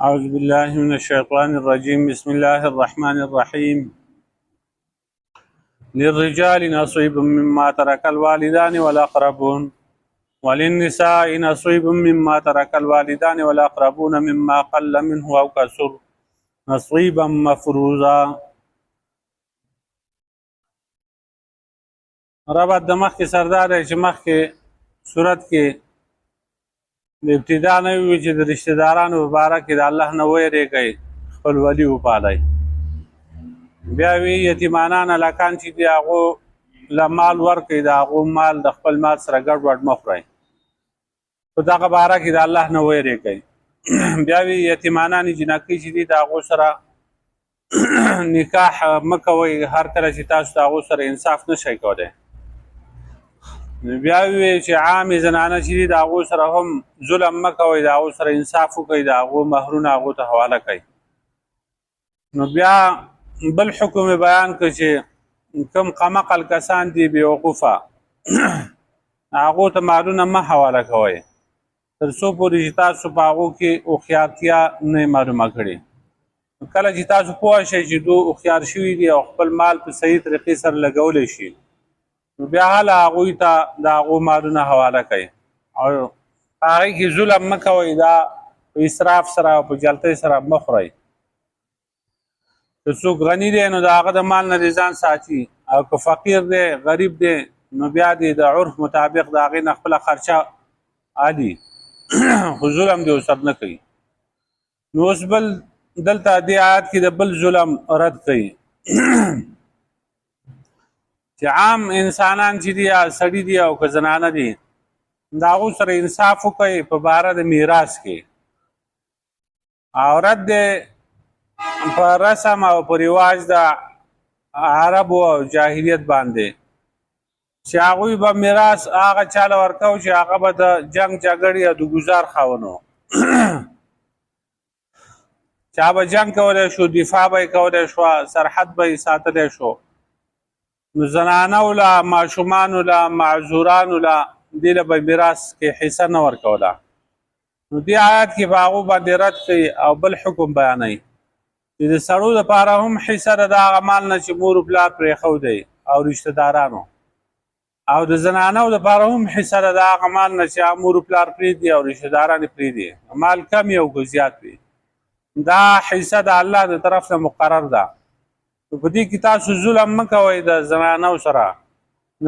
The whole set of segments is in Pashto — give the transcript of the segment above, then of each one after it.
أعوذ بالله من الشيطان الرجيم بسم الله الرحمن الرحيم للرجال نصيب مما ترك الوالدان والأقربون وللنساء نصيب مما ترك الوالدان والأقربون مما قل منه أو كثر نصيبا مفروضا. ربط د مخکې سردار دی چې مخکې صورت کې د ابتدا نه وي چې د رشتہ دارانو په باره کې د الله نه ویریږئ، خپل ولي وپالئ. بیا وی یتیمانان هلکان چې دي هغو له مال ورکړئ، د هغو مال د خپل مال سره ګډوډ مه خورئ، په دغه باره کې د الله نه ویریږئ. بیا وی یتیمانان جنکۍ چې دي د هغو سره نکاح مه کوئ، هر کله چې تاسو د هغو سره انصاف نشئ کولی. بیا وی چې عامې زنانه چې دي د هغو سره هم ظلم مه کوئ، د هغو سره انصاف وکئ، د هغو مهرونه هغو ته حواله کئ. نو بیا بل حکم بیان کړ چې کوم قمقل کسان دي بېوقوفه هغو ته مالونه مه حواله کوئ تر څو پورې چې تاسو په هغو کې هوښیارتیا نه معلومه کړې. کله چې تاسو پوه شئ چې دوی هوښیار شوي دي او خپل مال په صحیح طریقې سره لګولی شي، نو بیا هله هغوی ته د هغو مالونه حواله کوي او هغې کې ظلم مه کوئ، دا په اسراف سره او په جلتۍ سره مه خورئ. که څوک غني دی نو د هغه د مال نه ځان ساتي، او که فقیر دی غریب دی نو بیا دی د عرف مطابق د هغې نه خپله خرچه عالي خو ظلم دی ورسره نه کوي. نو اوس بل دلته دې آیات کې د بل ظلم رد کوي چې عام انسانان چې دي یا سړي دي او که زنانه دي د هغو سره انصاف وکړئ په باره د میراث کې. او رد دی په رسم او په رواج د عربو او جاهلیت باندې چې هغوی به میراث هغه چاله ورکو چې هغه به د جنګ جګړې او د ګزار خاوند و. چا به جنګ کولی شو، دفاع به یې کولی شوه، سرحد به یې ساتلی شو. نو زنانو له ماشومانو له معذورانو له دې له به میراث کې حصه نه ورکوله. نو دې آیات کې په هغو باندې رد کوي او بل حکم بیانوي چې د سړو دپاره هم حصه ده د هغه مال نه چې مور و پلار پرېښودی او رشته دارانو، او د زنانو دپاره هم حصه ده د هغه مال نه چې هغه مور و پلار پرېږدي او رشته داران یې پرېږدي، مال کم یې او که زیات وي. دا حصه د الله د طرف نه مقرر ده. په دې کې تاسو ظلم مه کوئ د زنانو سره،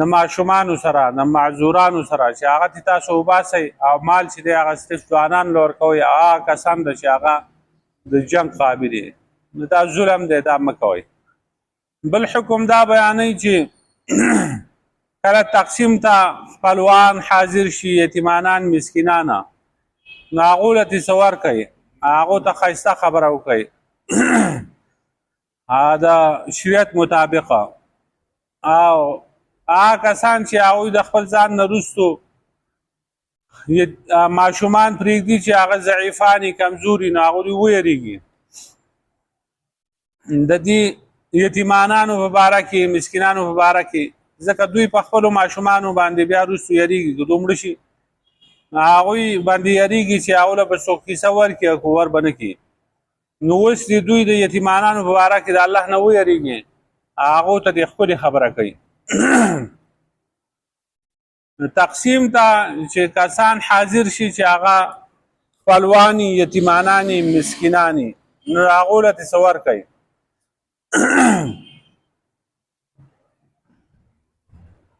د ماشومانو سره، د معذورانو سره چې هغه ته تاسو وباسئ، او مال چې دی هغه صرف ځوانانو له ورکوئ، هغه کسان ده چې هغه د جنګ قابل دي. نو دا ظلم دی، دا مه کوئ. بل حکم دا بیانوي چې کله تقسیم ته خپلوان حاضر شي، یتیمانان مسکینانه، نو هغو له څه ورکئ، هغو ته ښایسته خبره وکئ د شریعت مطابقه. او هغه کسان چې هغوی د خپل ځان نه وروستو ماشومان پرېږدي چې هغه ضعیفان کمزوري، نو هغوی ویریږي د دې یتیمانانو په باره کې، مسکینانو په باره کې، ځکه دوی په خپلو ماشومانو باندې بیا وروستو یریږي که دوی مړه شي، هغوی باندې یریږي چې هغو له به څوک کیسه ورکړي او که ور به نه کړي. نو اوس د دوی د یتیمانانو په باره کې د الله نه ویریږي، هغو ته د ښکلې خبره کوي. تقسیم ته چې کسان حاضر شي چې هغه خپلواني، یتیماناني، مسکیناني، نو هغو له څه ورکوي.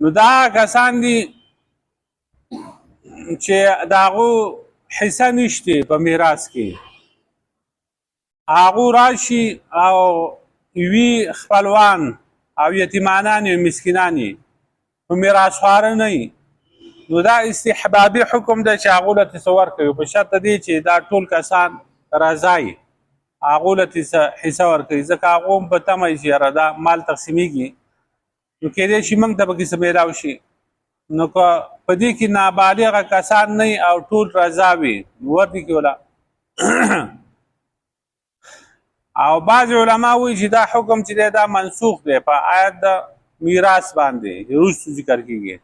نو دا کسان دي چې د هغو حصه نشته په میراث کې، هغو راشي او وي خپلوان او یتیمانان او مسکینان په میراثخواره نه وي، نو دا استحبابي حکم دی چې هغو له څه ورکوي، په شرط دی چې دا ټول کسان رضا وي، هغو له څه حصه ورکوي، ځکه هغو هم په تمه چې یاره دا مال تقسیمیږي نو کیدای شي موږ ته پکې څه میلاو شي. نو که په دې کې نابالغه کسان نه وي او ټول رضا وي نو ورکړي وله. او بعض علما وایي چې دا حکم چې دی دا منسوخ دی په آیت د میراث باندې وروستو ذکر کېږي.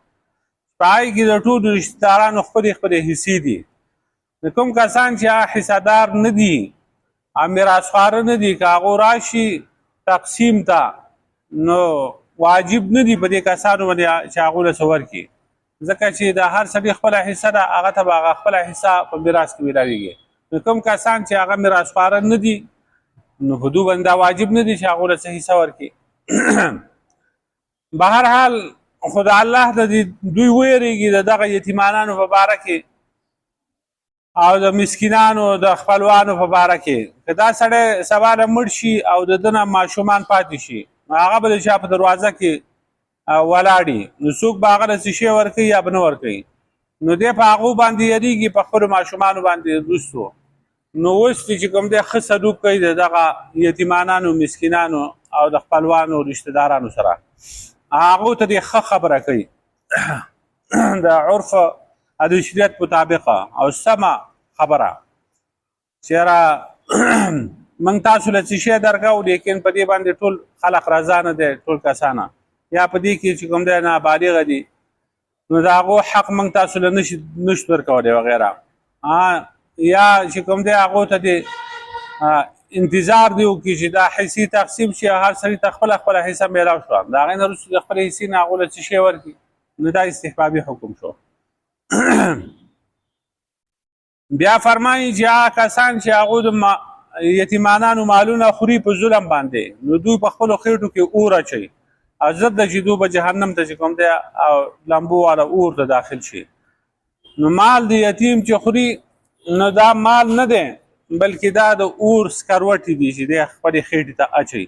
په هغې کې د ټولو رشتهدارانو خپلې خپلې حصې دي. د کوم کسان چې هغه حصهدار نه دي میراثخواره نه دي که هغو راشي تقسیم ته نو واجب نه دي په دې کسانو باندې چې هغو له څه ورکړي ځکه چې د هر سړي خپله حصه ده هغه ته به هغه خپله حصه په میراث کې میلاویږي نو کوم کسان چې هغه میراثخواره نه دي نو په دوی باندې دا واجب نه دي چې هغو له څه حصه ورکړي به هر حال خو د الله د دوی ویریږي د دغه یتیمانانو په باره کې او د مسکینانو د خپلوانو په باره کې که دا سړی سبا نه مړ شي او د ده نه ماشومان پاتې شي نو هغه به د چا په دروازه کې ولاړي نو څوک به هغه له څه شی ورکوي یا به نه ورکوي نو دی په هغو باندې یریږي په خپلو ماشومانو باندې دوستو نو اوس چې کوم دی ښه سلوک کوي د دغه یتیمانانو مسکینانو او د خپلوانو رشتهدارانو سره هغو ته دې ښه خبره کوي د عرف او د شریعت مطابقه او سمه خبره چېرې موږ تاسو له څه شی درکوو لیکن په دې باندې ټول خلق رضا نه دی ټول کسانه یا په دې کې چې کوم دی نابالغه دي نو د هغو حق موږ تاسو له نشو درکولی وغیره یا چې کوم دی هغو ته دې انتظار دی وکړي چې دا حصې تقسیم شي هر سړي ته خپله خپله حصه میلاو شوه د هغې نه وروسته د خپلې حصې نه هغو له څه شی ورکړي نو دا استحبابي حکم شو بیا فرمایي چې هغه کسان چې هغو د یتیمانانو مالونه خوري په ظلم باندې نو دوی په خپلو خېټو کې اور اچوي او ضد د چې دوی به جهنم ته چې کوم دی او لمبو والا اور ته داخل شي نو مال د یتیم چې خوري نو دا مال نه دی بلکې دا د اور سکروټې دي چې دی خپلې خېټې ته اچوي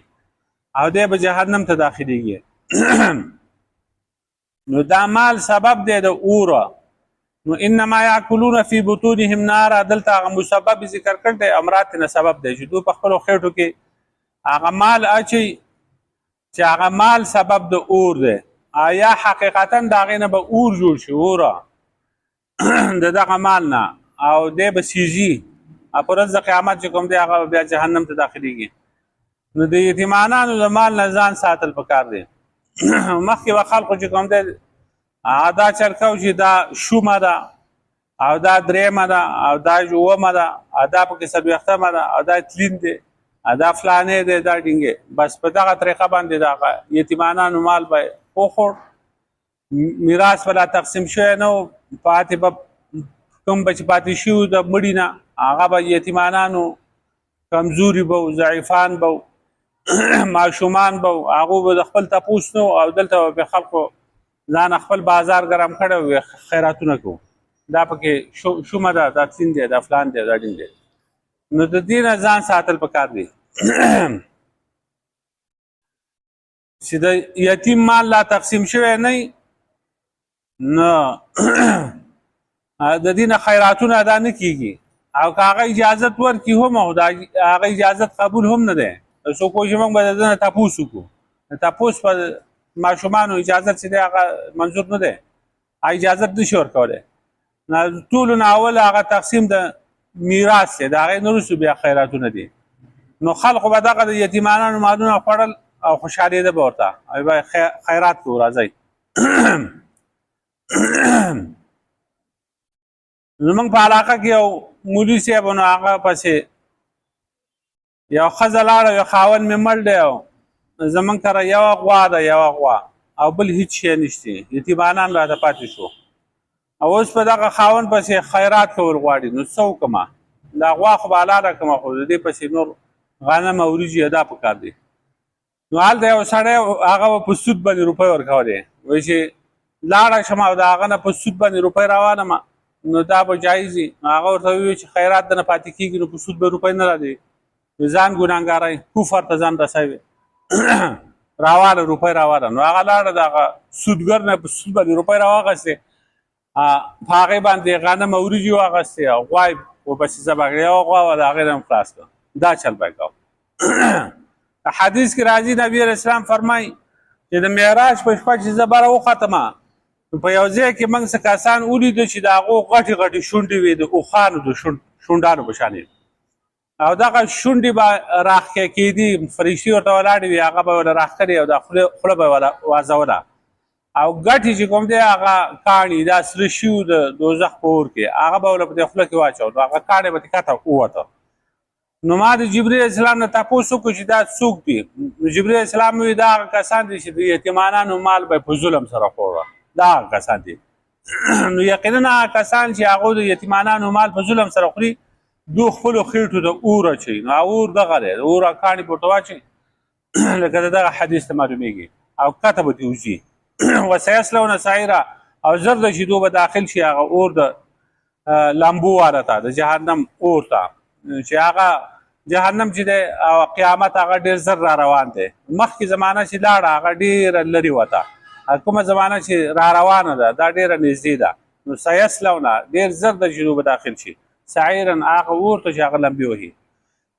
او دی به جهنم ته داخلیږي نو دا مال سبب دی د اوره نو انما یاکلون فی بطونهم نارا دلته هغه مسبب ذکر کړ دی امرات نه سبب دی چې دوی په خپلو خېټو کې هغه مال اچوي چې هغه مال سبب د اور دی یا حقیقتا د هغې نه به اور جوړ شي اوره د دغه مال نه او دی به سیزي په ورځ د قیامت چې کوم دی هغه بیا جهنم ته داخلیږي نو د یتیمانانو د مال نه ځان ساتل پکار دی مخکې به خلقو چې کوم دی دا چل کو چې دا شومه ده او دا درېیمه ده او دا اوومه ده او دا پکې څلوېښتمه ده او دا تلین دی دا فلانې دی دا ډینګې بس په دغه طریقه باندې دغه یتیمانانو مال به وخوړ میراث به لا تقسیم شوی نه و پاتې به کوم به چې پاتې شوي د مړي نه هغه به یتیمانانو کمزوري به و ضعیفان به و ماشومان به و هغو به د خپل تپوس نه او دلته به خلقو ځان خپل بازار ګرم کړی و خیراتونه کوو دا پکې شومه ده دا تلین دی دا فلان دی دا ډین دی نو د دې نه ځان ساتل پکار دی چې د یتیم مال لا تقسیم شوی نه نو د دې نه خیراتونه ادا نه کیږي او که هغه اجازت ورکړي هم او د هغه اجازت قبول هم نه دی څوک وایي چې موږ به د ده نه تپوس وکړو تپوس په ماشومانو اجازت چې دی هغه منظور نه دی اجازت نشي ورکولی ټولو نه اول هغه تقسیم د میراث دی د هغې نه وروسته بیا خیراتونه دي نو خلقو به دغه د یتیمانانو مالونه خوړل او خوشحالېده به ورته او به خیرات کوو راځئ زمونږ په علاقه کې یو مولي صاحب نو هغه پسې یو ښځه لاړه یو خاوند مې مړ دی او زمونږ کره یوه غوا ده یوه غوا او بل هیڅ شی نشته یتیمانان راته پاتې شو او اوس په دغه خاوند پسې خیرات کول غواړي نو څه وکړمه دا غوا خو به حلاله کړمه خو د دې پسې نور غنم او وریجې ادا پکار دي نو هلته یو سړی هغه به په سود باندې روپۍ ورکولې وایي چې لاړه شم او د هغه نه په سود باندې روپۍ راوالمه نو دا به جایز وي هغه ورته وویل چې خیرات دنه پاتې کېږي نو په سود به روپۍ نه راځي ځان ګناهګاری کفر ته ځان رسوي راواله روپۍ راواله نو هغه لاړه د هغه سودګر نه په سود باندې روپۍ راواخیستې په هغې باندې غنم او وریجې واخیستې او غوا یې ورپسې ذبح کړې یوه غوا وه د هغې نه هم خلاص کړه دا چل به یې کوه حدیث کې راځي نبي علیه السلام فرمایي چې د معراج په شپه چې زه بره وختمه نو په یو ځای کې موږ څه کسان ولیده چې د هغو غټې غټې شونډې وې د اوښانو د شونډانو په شانې او دغه شونډې به راښکې کېدي فرشتې ورته ولاړې وي هغه به یې ورله راښکلې او د خوله به یې وازوله او ګټې چې کوم دی هغه کاڼي دا سره شي د دوزخ په اور کې هغه به ورله په دې خوله کې واچول نو هغه کاڼی به ترې کته ووته نو ما د جبرئیل اسلام نه تاسو کو چې دا څوک دي. جبرئیل اسلام وی دا کسان دي چې د یتیمانو مال به په ظلم سره خوړه، دا کسان دي. نو یقینا کسان چې هغه د یتیمانو مال په ظلم سره خوري دو خپل خېټو د اور چي. نو اور دغه لري اور کاڼي پټوا چي لکه دغه حدیث ته معلومیږي او کتب دیوزي وسيسلون سعيرا او زرد شدو به داخل شي هغه اور د لامبو وارته د جهنم اور ته چې هغه جهنم چې د او قیامت هغه ډیر زر را روان دي. مخکې زمانہ چې لاړه هغه ډیر لري وته، کومه زمانہ چې را روانه ده دا ډیره نږدې ده. نو سيسلون ډیر زر د شدو به داخل شي سعيرا هغه اور ته چې هغه لمبي وهي.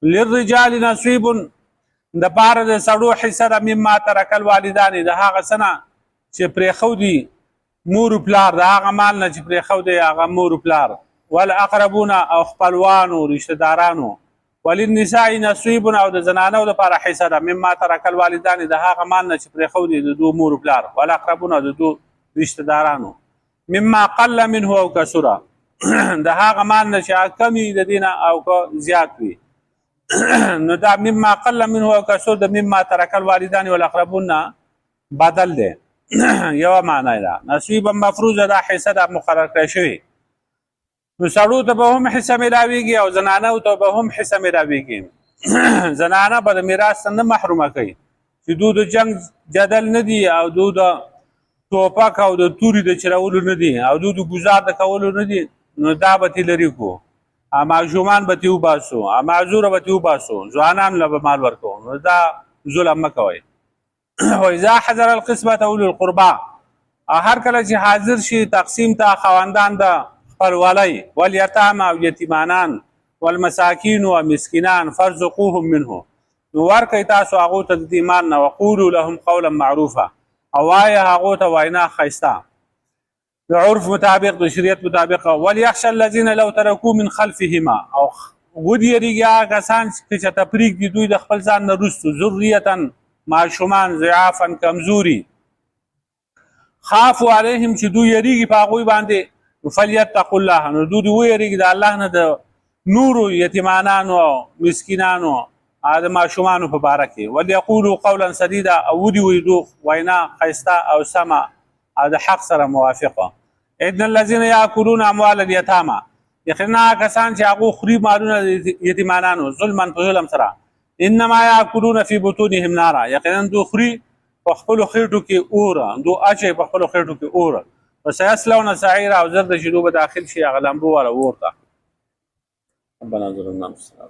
للرجال نصيب د پاره د سړو حصه د مما ترک الوالدان د هغه سنه چې پرې خو دي مور پلار د هغه مال نه چې پرې خو دي هغه مور پلار والاقربون او خپلوان او رشتہ دارانو وللنساء نصيب او د زنانو د لپاره حصه د مما ترک الوالدان د هغه مال نه چې پرې خو دي د دو مور پلار والاقربون د دو رشتہ دارانو مما قل منه او کثر د هغه مال نه چې کمی د دینه او زیات وي. نو دا مما قل منه او کثر د مما ترک الوالدان والاقربون بدل دی. یو معنی ده نصیب مفروض ده حصه ده مقرر کړی شوی. نو سړو ته به هم حصه ملاویږي او زنانو ته به هم حصه ملاویږي. زنانه به د میراث نه محرومه کوي چې دو د جنگ جدل نه دي او دو د ټوپک او د توري د چلولو نه دي او دو د ګزار د کولو نه دي. نو دا به تی لري کو ماجومان به تی وباسو معذور به تی وباسو ځوانان له به مال ورکو. نو دا ظلم مه کوئ. واذا حضر القسمه اولي القربى هر کله چې حاضر شي تقسیم ته خواندان د خپلوالۍ والیتام او یتیمانان والمساکین و مسکینان فرزقوهم منه نو ورکئ تاسو هغو ته د ایمان نه وقولو لهم قولا معروفا او وایه هغو ته وینا ښایسته د عرف مطابق د شریعت مطابق. وليخشى الذين لو تركوا من خلفهما او ودیریږي هغه کسان چې تفریق دي دوی د خپل ځان نه وروستو ذریة ماشومان ضعافا کمزوري خافوا عليهم چې دوی یریږي په هغوی باندې فلیتقوا الله نو دوی ویریږي د الله نه د نورو یتیمانانو مسکینانو د ماشومانو په باره کې. وليقولوا قولا سديدا او ودي ویدو وینا ښایسته او سمه او د حق سره موافقه. ان الذين ياكلون اموال اليتامى یقینا کسان چې هغه خوري مالونه یتیمانانو ظلما په ظلم سره انما ياكلون في بطونهم نارا یقینا دو خوري په خپل خېټو کې اور دو اچي په خپل خېټو کې اور وسيسلون سعيرا او زرد شدو به داخل شي هغه لمبو ولا ورته. ربنا ظلمنا انفسنا